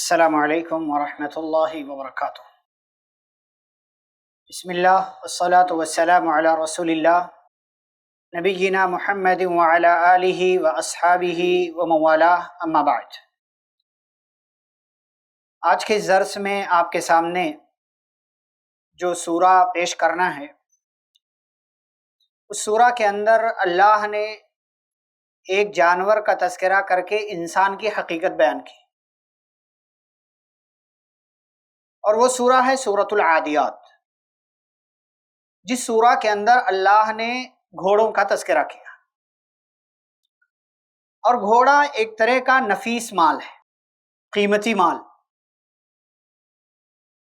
السلام علیکم ورحمۃ اللہ وبرکاتہ۔ بسم اللہ والصلاة والسلام علی رسول اللہ نبینا محمد وعلی آلہ واصحابہ ومن والاه اما بعد۔ آج کے اس درس میں آپ کے سامنے جو سورہ پیش کرنا ہے، اس سورہ کے اندر اللہ نے ایک جانور کا تذکرہ کر کے انسان کی حقیقت بیان کی، اور وہ سورہ ہے سورۃ العادیات، جس سورہ کے اندر اللہ نے گھوڑوں کا تذکرہ کیا۔ اور گھوڑا ایک طرح کا نفیس مال ہے، قیمتی مال۔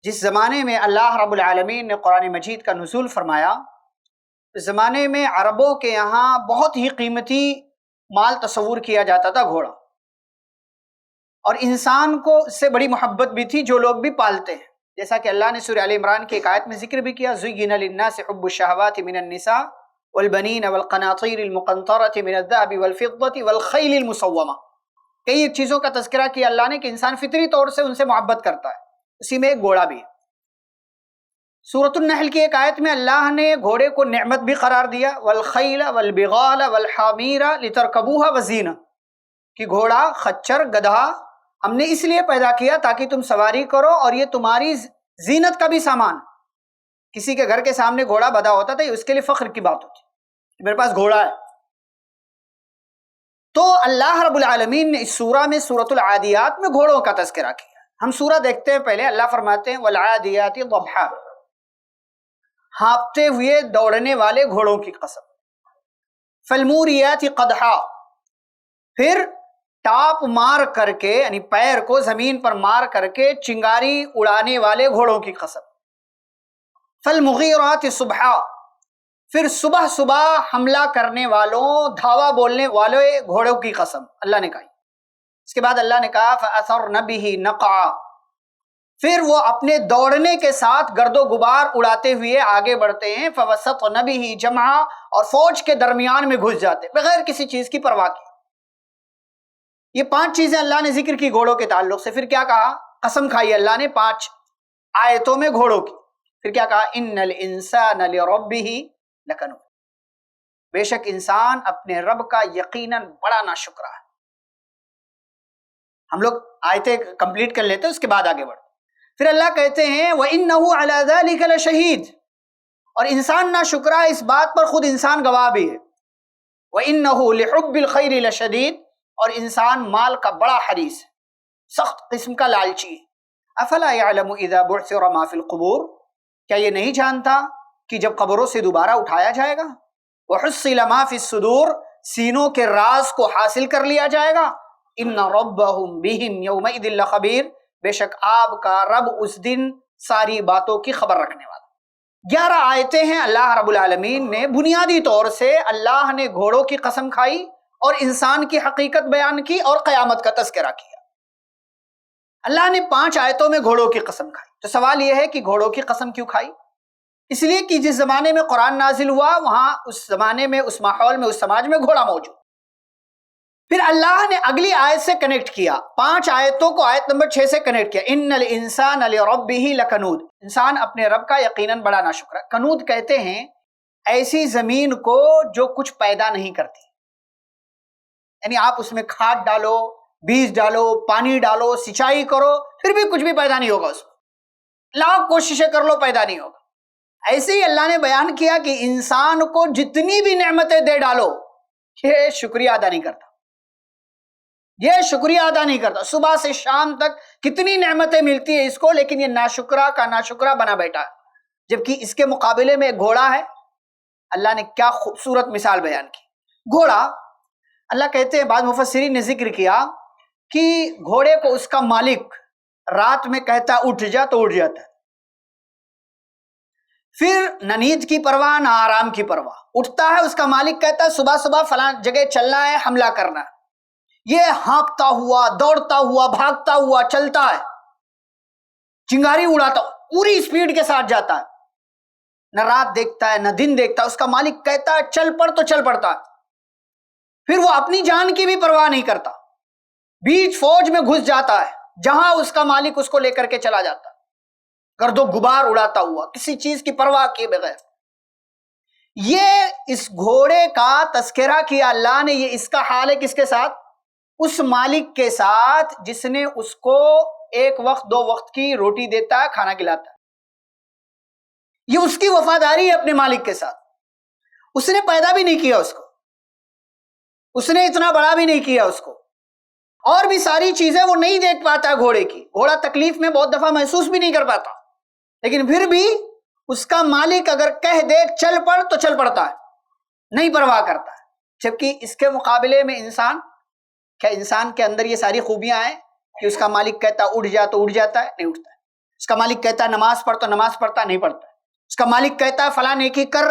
جس زمانے میں اللہ رب العالمین نے قرآن مجید کا نزول فرمایا، اس زمانے میں عربوں کے یہاں بہت ہی قیمتی مال تصور کیا جاتا تھا گھوڑا، اور انسان کو اس سے بڑی محبت بھی تھی جو لوگ بھی پالتے ہیں، جیسا کہ اللہ نے سورہ آل عمران کی ایک آیت میں ذکر بھی کیا، زُيِّنَ لِلنَّاسِ حُبُّ الشَّهَوَاتِ مِنَ النِّسَاءِ وَالْبَنِينَ وَالْقَنَاطِيرِ الْمُقَنطَرَةِ مِنَ الذَّهَبِ وَالْفِضَّةِ وَالْخَيْلِ الْمُسَوَّمَةِ۔ کئی چیزوں کا تذکرہ کیا اللہ نے کہ انسان فطری طور سے ان سے محبت کرتا ہے، اسی میں ایک گھوڑا بھی ہے۔ سورۃ النحل کی ایک آیت میں اللہ نے گھوڑے کو نعمت بھی قرار دیا، وَالْخَيْلَ وَالْبِغَالَ وَالْحَمِيرَ لِتَرْكَبُوهَا وَزِينَةً، کہ گھوڑا، خچر، گدھا ہم نے اس لیے پیدا کیا تاکہ تم سواری کرو، اور یہ تمہاری زینت کا بھی سامان۔ کسی کے گھر کے سامنے گھوڑا بدھا ہوتا تھا، یہ اس کے لیے فخر کی بات ہوتی کہ میرے پاس گھوڑا ہے۔ تو اللہ رب العالمین نے اس سورہ میں سورۃ العادیات میں گھوڑوں کا تذکرہ کیا۔ ہم سورہ دیکھتے ہیں، پہلے اللہ فرماتے ہیں والعادیات ضبحا، ہانپتے ہوئے دوڑنے والے گھوڑوں کی قسم، فالموریات قدحا، پھر ٹاپ مار کر کے یعنی پیر کو زمین پر مار کر کے چنگاری اڑانے والے گھوڑوں کی قسم، فالمغیرات صبحا، پھر صبح صبح حملہ کرنے والوں، دھاوا بولنے والے گھوڑوں کی قسم اللہ نے کہی۔ اس کے بعد اللہ نے کہا فَأَثَرْنَ بِهِ نَقْعًا، پھر وہ اپنے دوڑنے کے ساتھ گرد و غبار اڑاتے ہوئے آگے بڑھتے ہیں، فَوَسَطْنَ بِهِ جَمْعًا، اور فوج کے درمیان میں گھس جاتے بغیر کسی چیز کی پرواہ کی۔ یہ 5 چیزیں اللہ نے ذکر کی گھوڑوں کے تعلق سے۔ پھر کیا کہا؟ قسم کھائی اللہ نے 5 آیتوں میں گھوڑوں کی۔ پھر کیا کہا؟ ان الانسان لربہ لکنود، بے شک انسان اپنے رب کا یقیناً بڑا ناشکرا ہے۔ ہم لوگ آیتیں کمپلیٹ کر لیتے ہیں، اس کے بعد آگے بڑھتے۔ پھر اللہ کہتے ہیں وَإِنَّهُ عَلَى ذَلِكَ لَشَهِيدٌ، اور انسان ناشکرا اس بات پر خود انسان گواہ بھی ہے۔ وَإِنَّهُ لِحُبِّ الْخَيْرِ لَشَدِيدٌ، اور انسان مال کا بڑا حریص ہے، سخت قسم کا لالچی ہے۔ افلا يعلم اذا بعثر ما في القبور، کیا یہ نہیں جانتا کہ جب قبروں سے دوبارہ اٹھایا جائے گا، وحصل ما في الصدور، سینوں کے راز کو حاصل کر لیا جائے گا، ان ربهم بهم يومئذ لخبیر، بے شک آپ کا رب اس دن ساری باتوں کی خبر رکھنے والا۔ 11 آیتیں ہیں اللہ رب العالمین نے بنیادی طور سے اللہ نے گھوڑوں کی قسم کھائی اور انسان کی حقیقت بیان کی اور قیامت کا تذکرہ کیا۔ اللہ نے 5 آیتوں میں گھوڑوں کی قسم کھائی۔ تو سوال یہ ہے کہ گھوڑوں کی قسم کیوں کھائی؟ اس لیے کہ جس زمانے میں قرآن نازل ہوا، وہاں اس زمانے میں، اس ماحول میں، اس سماج میں گھوڑا موجود۔ پھر اللہ نے اگلی آیت سے کنیکٹ کیا، 5 آیتوں کو آیت نمبر 6 سے کنیکٹ کیا، ان الانسان لربہ لکنود، انسان اپنے رب کا یقیناً بڑا ناشکرا۔ کنود کہتے ہیں ایسی زمین کو جو کچھ پیدا نہیں کرتی، یعنی آپ اس میں کھاد ڈالو، بیج ڈالو، پانی ڈالو، سچائی کرو، پھر بھی کچھ بھی پیدا نہیں ہوگا، اس میں لاکھ کوششیں کر لو پیدا نہیں ہوگا۔ ایسے ہی اللہ نے بیان کیا کہ انسان کو جتنی بھی نعمتیں دے ڈالو، یہ شکریہ ادا نہیں کرتا، یہ شکریہ ادا نہیں کرتا۔ صبح سے شام تک کتنی نعمتیں ملتی ہیں اس کو، لیکن یہ ناشکرا کا ناشکرا بنا بیٹھا ہے۔ جبکہ اس کے مقابلے میں ایک گھوڑا ہے، اللہ نے کیا خوبصورت مثال بیان کی۔ گھوڑا، اللہ کہتے ہیں، بعض مفسرین نے ذکر کیا کہ گھوڑے کو اس کا مالک رات میں کہتا اٹھ جا تو اٹھ جاتا ہے، پھر نہ نیند کی پرواہ نہ آرام کی پرواہ، اٹھتا ہے، اس کا مالک کہتا ہے صبح صبح فلاں جگہ چلنا ہے، حملہ کرنا ہے، یہ ہانکتا ہوا، دوڑتا ہوا، بھاگتا ہوا چلتا ہے، چنگاری اڑاتا ہوا، پوری سپیڈ کے ساتھ جاتا ہے، نہ رات دیکھتا ہے نہ دن دیکھتا ہے، اس کا مالک کہتا ہے چل پڑ تو چل پڑتا ہے، پھر وہ اپنی جان کی بھی پرواہ نہیں کرتا، بیچ فوج میں گھس جاتا ہے، جہاں اس کا مالک اس کو لے کر کے چلا جاتا، گرد و غبار اڑاتا ہوا، کسی چیز کی پرواہ کیے بغیر۔ یہ اس گھوڑے کا تذکرہ کیا اللہ نے، یہ اس کا حال ہے کس کے ساتھ؟ اس مالک کے ساتھ جس نے اس کو ایک وقت دو وقت کی روٹی دیتا ہے، کھانا کھلاتا ہے۔ یہ اس کی وفاداری ہے اپنے مالک کے ساتھ۔ اس نے پیدا بھی نہیں کیا اس کو، اس نے اتنا بڑا بھی نہیں کیا اس کو، اور بھی ساری چیزیں وہ نہیں دیکھ پاتا ہے گھوڑے کی، گھوڑا تکلیف میں بہت دفعہ محسوس بھی نہیں کر پاتا، لیکن پھر بھی اس کا مالک اگر کہہ دے چل پڑ تو چل پڑتا ہے، نہیں پرواہ کرتا ہے۔ جبکہ اس کے مقابلے میں انسان، کیا انسان کے اندر یہ ساری خوبیاں ہیں کہ اس کا مالک کہتا اٹھ جا تو اٹھ جاتا ہے، نہیں اٹھتا ہے۔ اس کا مالک کہتا ہے نماز پڑھ تو نماز پڑھتا ہے، نہیں پڑھتا ہے۔ اس کا مالک کہتا ہے فلاں نیکی کر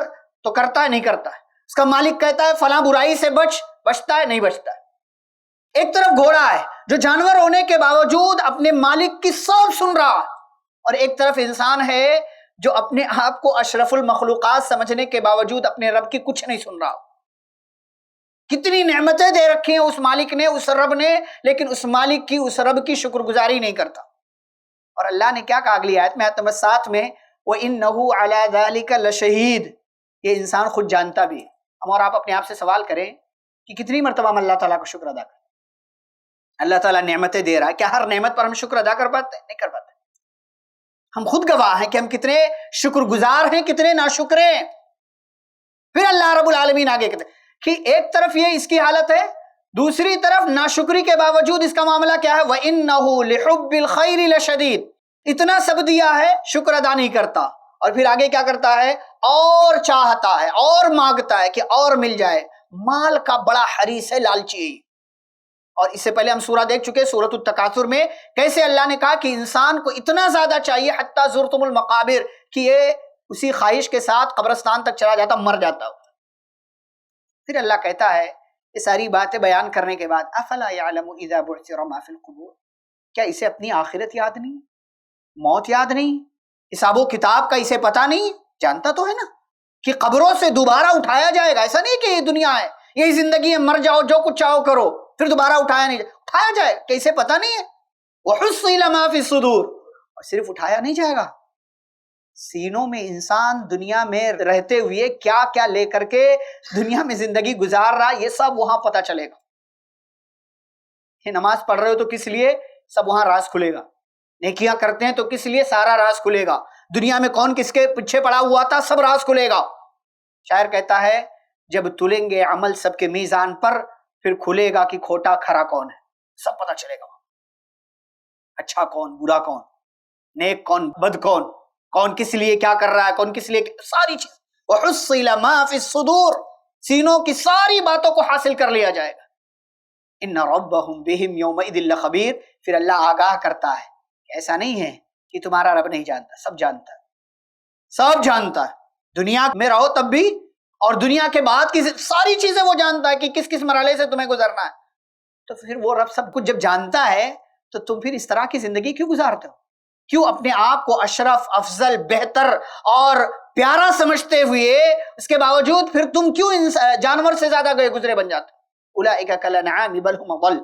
تو کرتا ہے، نہیں کرتا ہے۔ اس کا مالک کہتا ہے فلاں برائی سے بچتا ہے، نہیں بچتا ہے۔ ایک طرف گھوڑا ہے جو جانور ہونے کے باوجود اپنے مالک کی سب سن رہا ہے، اور ایک طرف انسان ہے جو اپنے آپ کو اشرف المخلوقات سمجھنے کے باوجود اپنے رب کی کچھ نہیں سن رہا۔ کتنی نعمتیں دے رکھی ہیں اس مالک نے، اس رب نے، لیکن اس مالک کی، اس رب کی شکر گزاری نہیں کرتا۔ اور اللہ نے کیا کہا اگلی آیت میں، آیت نمبر 7 میں، وَإِنَّهُ عَلَى ذَلِكَ لَشَهِيدٌ، یہ انسان خود جانتا بھی ہے۔ ہم اور آپ اپنے آپ سے سوال کریں کہ کتنی مرتبہ ہم اللہ تعالیٰ کو شکر ادا کریں؟ اللہ تعالیٰ نعمتیں دے رہا ہے، کیا ہر نعمت پر ہم شکر ادا کر پاتے ہیں؟ نہیں کر پاتے۔ ہم خود گواہ ہیں کہ ہم کتنے شکر گزار ہیں، کتنے ناشکر ہیں۔ پھر اللہ رب العالمین آگے کہتے ہیں کہ ایک طرف یہ اس کی حالت ہے، دوسری طرف ناشکری کے باوجود اس کا معاملہ کیا ہے؟ وَإِنَّهُ لِحُبِّ الْخَيْرِ لَشَدِيدٌ، اتنا سب دیا ہے، شکر ادا نہیں کرتا، اور پھر آگے کیا کرتا ہے؟ اور چاہتا ہے، اور مانگتا ہے کہ اور مل جائے۔ مال کا بڑا حریص ہے، لالچی۔ اور اس سے پہلے ہم سورہ دیکھ چکے، سورۃ التکاثر میں، کیسے اللہ نے کہا کہ انسان کو اتنا زیادہ چاہیے حتیٰ زرتم المقابر، کہ یہ اسی خواہش کے ساتھ قبرستان تک چلا جاتا، مر جاتا۔ پھر اللہ کہتا ہے یہ ساری باتیں بیان کرنے کے بعد، افلا یعلم اذا بعثر ما فی القبور، کیا اسے اپنی آخرت یاد نہیں، موت یاد نہیں، حساب و کتاب کا اسے پتہ نہیں؟ جانتا تو ہے نا کہ قبروں سے دوبارہ اٹھایا جائے گا۔ ایسا نہیں کہ یہ دنیا ہے، یہی زندگی ہے، مر جاؤ، جو کچھ چاہو کرو، پھر دوبارہ اٹھایا نہیں جائے، اٹھایا جائے گا، کہ اسے پتہ نہیں ہے؟ وحصل ما فی الصدور، اور صرف اٹھایا نہیں جائے گا، سینوں میں انسان دنیا میں رہتے ہوئے کیا کیا لے کر کے دنیا میں زندگی گزار رہا، یہ سب وہاں پتہ چلے گا۔ کہ نماز پڑھ رہے ہو تو کس لیے، سب وہاں راز کھلے گا۔ نیکیاں کرتے ہیں تو کس لیے، سارا راز کھلے گا۔ دنیا میں کون کس کے پیچھے پڑا ہوا تھا، سب راز کھلے گا۔ شاعر کہتا ہے جب تلیں گے عمل سب کے میزان پر، پھر کھلے گا کہ کھوٹا کھرا کون ہے، سب پتہ چلے گا۔ اچھا کون، برا کون، نیک کون، بد کون، کون کس لیے کیا کر رہا ہے، کون کس لیے، ساری چیز۔ وحصل ما فی الصدور، سینوں کی ساری باتوں کو حاصل کر لیا جائے گا۔ ان ربهم بهم یومئذ لخبیر، پھر اللہ آگاہ کرتا ہے کہ ایسا نہیں ہے کہ تمہارا رب نہیں جانتا، سب جانتا ہے، سب جانتا ہے۔ دنیا میں رہو تب بھی، اور دنیا کے بعد کی ساری چیزیں وہ جانتا ہے کہ کس کس مرحلے سے تمہیں گزرنا ہے۔ تو پھر وہ رب سب کچھ جب جانتا ہے تو تم پھر اس طرح کی زندگی کیوں گزارتے ہو؟ کیوں اپنے آپ کو اشرف، افضل، بہتر اور پیارا سمجھتے ہوئے اس کے باوجود پھر تم کیوں جانور سے زیادہ گئے گزرے بن جاتے؟ اولئک کالانعام بل هم اضل،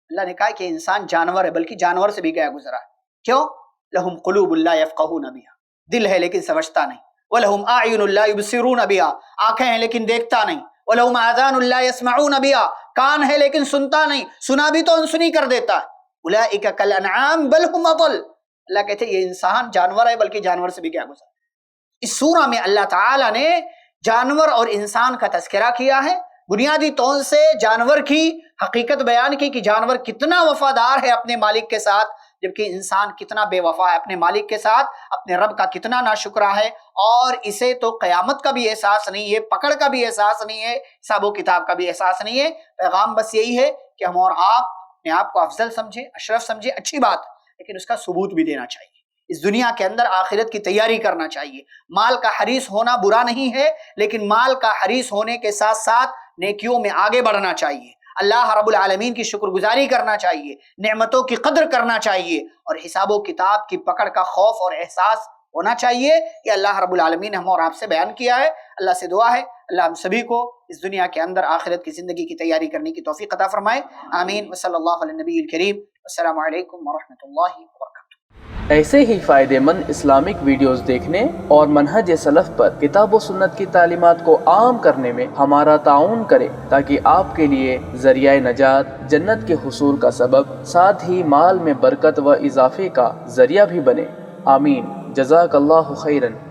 اللہ نے کہا کہ انسان جانور ہے، بلکہ جانور سے بھی گیا گزرا ہے۔ کیوں؟ لہم قلوب لا یفقہون بہا، دل ہے لیکن سمجھتا نہیں۔ ولہم اعین لا یبصرون بہا، آنکھیں ہیں لیکن دیکھتا نہیں۔ ولہم آذان لا یسمعون بہا، کان ہے لیکن سنتا نہیں، سنا بھی تو انسنی کر دیتا ہے۔ اولئک کالانعام بل هم اضل، اللہ کہتے ہیں یہ انسان جانور ہے بلکہ جانور سے بھی کیا گزرا۔ اس سورہ میں اللہ تعالیٰ نے جانور اور انسان کا تذکرہ کیا ہے، بنیادی طور سے جانور کی حقیقت بیان کی کہ جانور کتنا وفادار ہے اپنے مالک کے ساتھ، جبکہ انسان کتنا بے وفا ہے اپنے مالک کے ساتھ، اپنے رب کا کتنا ناشکرا ہے، اور اسے تو قیامت کا بھی احساس نہیں ہے، پکڑ کا بھی احساس نہیں ہے، حساب و کتاب کا بھی احساس نہیں ہے۔ پیغام بس یہی ہے کہ ہم اور آپ اپنے آپ کو افضل سمجھیں، اشرف سمجھیں، اچھی بات، لیکن اس کا ثبوت بھی دینا چاہیے۔ اس دنیا کے اندر آخرت کی تیاری کرنا چاہیے۔ مال کا حریص ہونا برا نہیں ہے، لیکن مال کا حریص ہونے کے ساتھ ساتھ نیکیوں میں آگے بڑھنا چاہیے، اللہ رب العالمین کی شکر گزاری کرنا چاہیے، نعمتوں کی قدر کرنا چاہیے، اور حساب و کتاب کی پکڑ کا خوف اور احساس ہونا چاہیے۔ یہ اللہ رب العالمین نے ہم اور آپ سے بیان کیا ہے۔ اللہ سے دعا ہے اللہ ہم سبھی کو اس دنیا کے اندر آخرت کی زندگی کی تیاری کرنے کی توفیق عطا فرمائے، آمین۔ وصلی اللہ علی النبی الکریم۔ السلام علیکم ورحمۃ اللہ وبرکاتہ۔ ایسے ہی فائدہ مند اسلامک ویڈیوز دیکھنے اور منہج سلف پر کتاب و سنت کی تعلیمات کو عام کرنے میں ہمارا تعاون کریں، تاکہ آپ کے لیے ذریعہ نجات، جنت کے حصول کا سبب، ساتھ ہی مال میں برکت و اضافے کا ذریعہ بھی بنے۔ آمین۔ جزاک اللہ خیرن۔